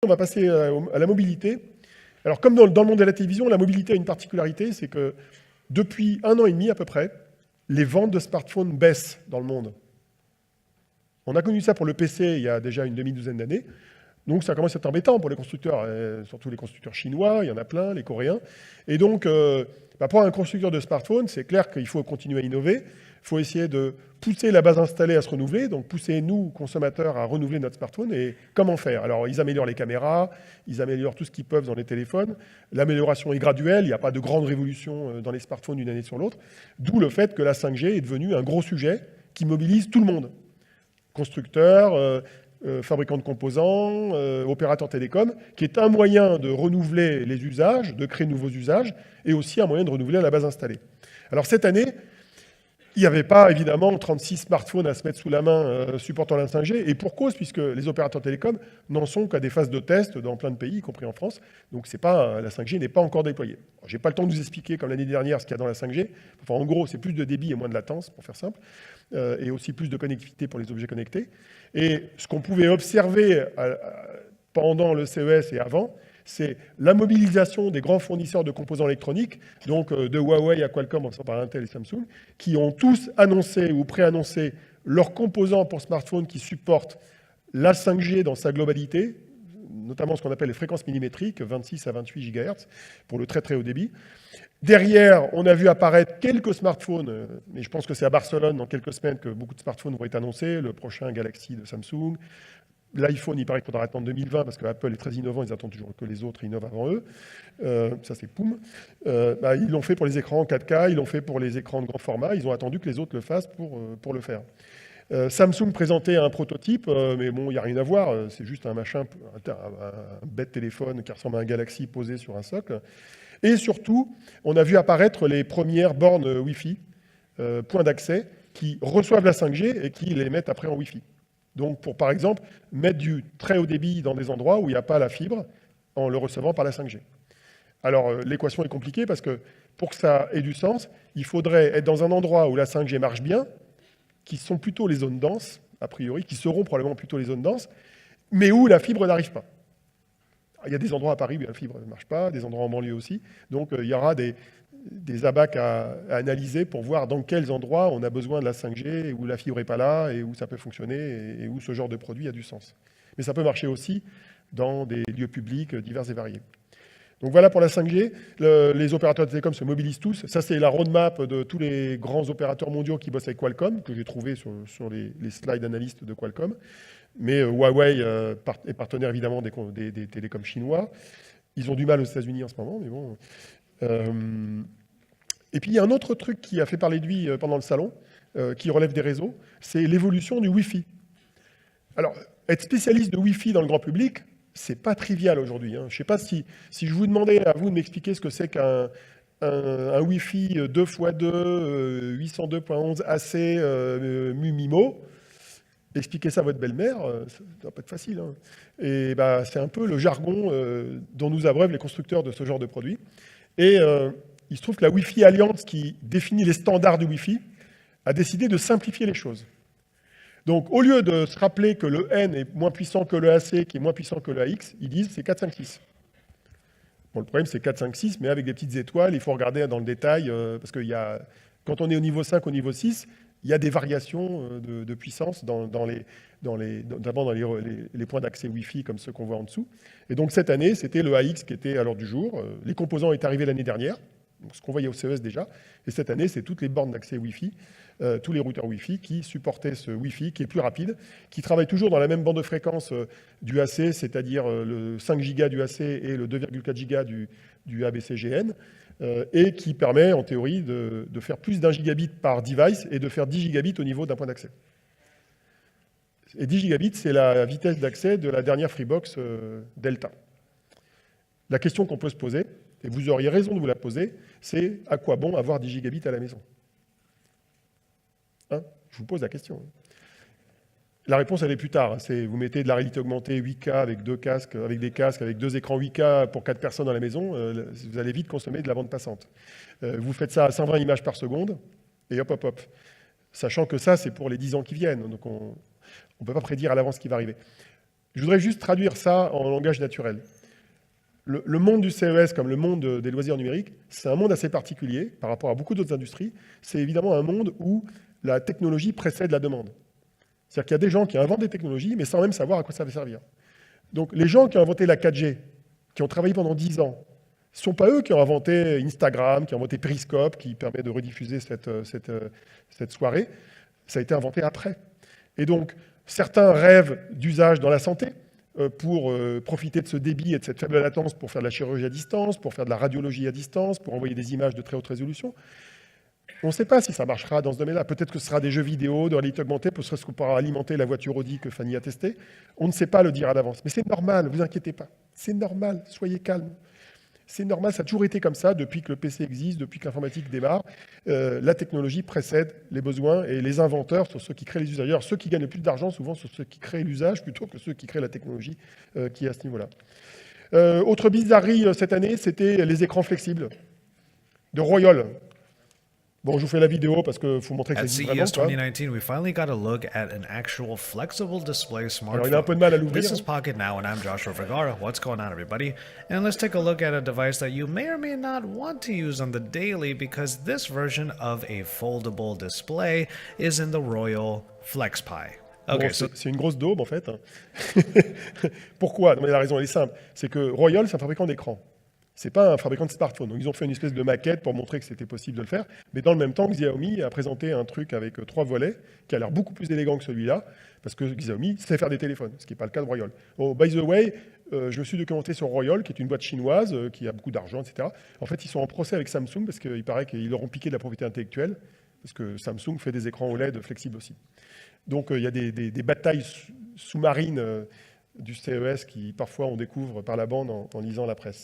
On va passer à la mobilité. Alors, comme dans le monde de la télévision, la mobilité a une particularité, c'est que depuis 1 an et demi à peu près, les ventes de smartphones baissent dans le monde. On a connu ça pour le PC il y a déjà une demi-douzaine d'années. Donc ça commence à être embêtant pour les constructeurs, surtout les constructeurs chinois, il y en a plein, les Coréens. Et donc, pour un constructeur de smartphone, c'est clair qu'il faut continuer à innover. Il faut essayer de pousser la base installée à se renouveler, donc pousser nous, consommateurs, à renouveler notre smartphone. Et comment faire? Alors, ils améliorent les caméras, ils améliorent tout ce qu'ils peuvent dans les téléphones. L'amélioration est graduelle, il n'y a pas de grande révolution dans les smartphones d'une année sur l'autre. D'où le fait que la 5G est devenue un gros sujet qui mobilise tout le monde. Constructeurs, fabricants de composants, opérateurs télécoms, qui est un moyen de renouveler les usages, de créer de nouveaux usages, et aussi un moyen de renouveler la base installée. Alors cette année, il n'y avait pas évidemment 36 smartphones à se mettre sous la main supportant la 5G, et pour cause, puisque les opérateurs télécoms n'en sont qu'à des phases de test dans plein de pays, y compris en France, donc la 5G n'est pas encore déployée. Je n'ai pas le temps de vous expliquer, comme l'année dernière, ce qu'il y a dans la 5G. Enfin, en gros, c'est plus de débit et moins de latence, pour faire simple, et aussi plus de connectivité pour les objets connectés. Et ce qu'on pouvait observer pendant le CES et avant, c'est la mobilisation des grands fournisseurs de composants électroniques, donc de Huawei à Qualcomm, en passant par Intel et Samsung, qui ont tous annoncé ou préannoncé leurs composants pour smartphones qui supportent la 5G dans sa globalité, notamment ce qu'on appelle les fréquences millimétriques, 26 à 28 GHz, pour le très très haut débit. Derrière, on a vu apparaître quelques smartphones, mais je pense que c'est à Barcelone, dans quelques semaines, que beaucoup de smartphones vont être annoncés, le prochain Galaxy de Samsung. L'iPhone, il paraît qu'il faudra attendre 2020 parce qu'Apple est très innovant, ils attendent toujours que les autres innovent avant eux. Ça, c'est poum. Ils l'ont fait pour les écrans 4K, ils l'ont fait pour les écrans de grand format, ils ont attendu que les autres le fassent pour le faire. Samsung présentait un prototype, mais bon, il n'y a rien à voir, c'est juste un machin, un bête téléphone qui ressemble à un Galaxy posé sur un socle. Et surtout, on a vu apparaître les premières bornes Wi-Fi, points d'accès, qui reçoivent la 5G et qui les mettent après en Wi-Fi. Donc, pour, par exemple, mettre du très haut débit dans des endroits où il n'y a pas la fibre, en le recevant par la 5G. Alors, l'équation est compliquée parce que pour que ça ait du sens, il faudrait être dans un endroit où la 5G marche bien, qui sont plutôt les zones denses, a priori, qui seront probablement plutôt les zones denses, mais où la fibre n'arrive pas. Il y a des endroits à Paris où la fibre ne marche pas, des endroits en banlieue aussi. Donc, il y aura des abacs à analyser pour voir dans quels endroits on a besoin de la 5G, où la fibre n'est pas là, et où ça peut fonctionner, et où ce genre de produit a du sens. Mais ça peut marcher aussi dans des lieux publics divers et variés. Donc voilà pour la 5G. Les opérateurs de télécom se mobilisent tous. Ça, c'est la roadmap de tous les grands opérateurs mondiaux qui bossent avec Qualcomm, que j'ai trouvé sur les slides analystes de Qualcomm. Mais Huawei est partenaire évidemment des télécoms chinois. Ils ont du mal aux États-Unis en ce moment, mais bon. Et puis il y a un autre truc qui a fait parler de lui pendant le salon, qui relève des réseaux, c'est l'évolution du Wi-Fi. Alors, être spécialiste de Wi-Fi dans le grand public, c'est pas trivial aujourd'hui. Je ne sais pas si je vous demandais à vous de m'expliquer ce que c'est qu'un Wi-Fi 2x2, 802.11 AC MU-MIMO. Expliquer ça à votre belle-mère, ça ne va pas être facile. Et c'est un peu le jargon dont nous abreuvent les constructeurs de ce genre de produits. Et il se trouve que la Wi-Fi Alliance, qui définit les standards du Wi-Fi, a décidé de simplifier les choses. Donc, au lieu de se rappeler que le N est moins puissant que le AC, qui est moins puissant que le AX, ils disent c'est 4, 5, 6. Bon, le problème, c'est 4, 5, 6, mais avec des petites étoiles, il faut regarder dans le détail, parce que quand on est au niveau 5, au niveau 6, il y a des variations de puissance notamment dans les points d'accès Wi-Fi comme ceux qu'on voit en dessous. Et donc cette année, c'était le AX qui était à l'ordre du jour. Les composants est arrivé l'année dernière, donc ce qu'on voyait au CES déjà. Et cette année, c'est toutes les bornes d'accès Wi-Fi, tous les routeurs Wi-Fi qui supportaient ce Wi-Fi qui est plus rapide, qui travaille toujours dans la même bande de fréquence du AC, c'est-à-dire le 5 Go du AC et le 2,4 Go du ABCGN. Et qui permet, en théorie, de faire plus d'1 gigabit par device et de faire 10 gigabits au niveau d'un point d'accès. Et 10 gigabits, c'est la vitesse d'accès de la dernière Freebox Delta. La question qu'on peut se poser, et vous auriez raison de vous la poser, c'est à quoi bon avoir 10 gigabits à la maison? Je vous pose la question. La réponse, elle est plus tard. C'est vous mettez de la réalité augmentée 8K avec des casques, avec 2 écrans 8K pour 4 personnes dans la maison, vous allez vite consommer de la bande passante. Vous faites ça à 120 images par seconde, et hop, hop, hop. Sachant que ça, c'est pour les 10 ans qui viennent. Donc on ne peut pas prédire à l'avance ce qui va arriver. Je voudrais juste traduire ça en langage naturel. Le monde du CES, comme le monde des loisirs numériques, c'est un monde assez particulier par rapport à beaucoup d'autres industries. C'est évidemment un monde où la technologie précède la demande. C'est-à-dire qu'il y a des gens qui inventent des technologies, mais sans même savoir à quoi ça va servir. Donc les gens qui ont inventé la 4G, qui ont travaillé pendant 10 ans, ce ne sont pas eux qui ont inventé Instagram, qui ont inventé Periscope, qui permet de rediffuser cette soirée. Ça a été inventé après. Et donc, certains rêvent d'usage dans la santé pour profiter de ce débit et de cette faible latence pour faire de la chirurgie à distance, pour faire de la radiologie à distance, pour envoyer des images de très haute résolution. On ne sait pas si ça marchera dans ce domaine-là. Peut-être que ce sera des jeux vidéo de réalité augmentée, peut-être qu'on pourra alimenter la voiture Audi que Fanny a testée. On ne sait pas le dire à l'avance. Mais c'est normal, ne vous inquiétez pas. C'est normal, soyez calmes. C'est normal, ça a toujours été comme ça depuis que le PC existe, depuis que l'informatique démarre. La technologie précède les besoins et les inventeurs sont ceux qui créent les usages. D'ailleurs, ceux qui gagnent le plus d'argent, souvent, sont ceux qui créent l'usage plutôt que ceux qui créent la technologie qui est à ce niveau-là. Autre bizarrerie cette année, c'était les écrans flexibles de Royol. Bon, je vous fais la vidéo parce qu'il faut montrer que ça At existe vraiment. CES 2019, we finally got a look at an actual flexible display Alors, il a un peu de smartphone. mal à l'ouvrir. This is Pocket Now, and I'm Joshua Vergara. What's going on, everybody? And let's take a look at a device that you may or may not want to use on the daily because this version of a foldable display is in the Royal FlexPi. Okay, Bon, c'est une grosse daube, en fait. Pourquoi? Non, mais la raison, elle est simple. C'est que Royol, c'est un fabricant d'écran. Ce n'est pas un fabricant de smartphone. Donc, ils ont fait une espèce de maquette pour montrer que c'était possible de le faire. Mais dans le même temps, Xiaomi a présenté un truc avec 3 volets qui a l'air beaucoup plus élégant que celui-là, parce que Xiaomi sait faire des téléphones, ce qui n'est pas le cas de Royol. Oh, by the way, je me suis documenté sur Royol, qui est une boîte chinoise, qui a beaucoup d'argent, etc. En fait, ils sont en procès avec Samsung, parce qu'il paraît qu'ils leur ont piqué de la propriété intellectuelle, parce que Samsung fait des écrans OLED flexibles aussi. Donc, il y a des batailles sous-marines du CES qui, parfois, on découvre par la bande en lisant la presse.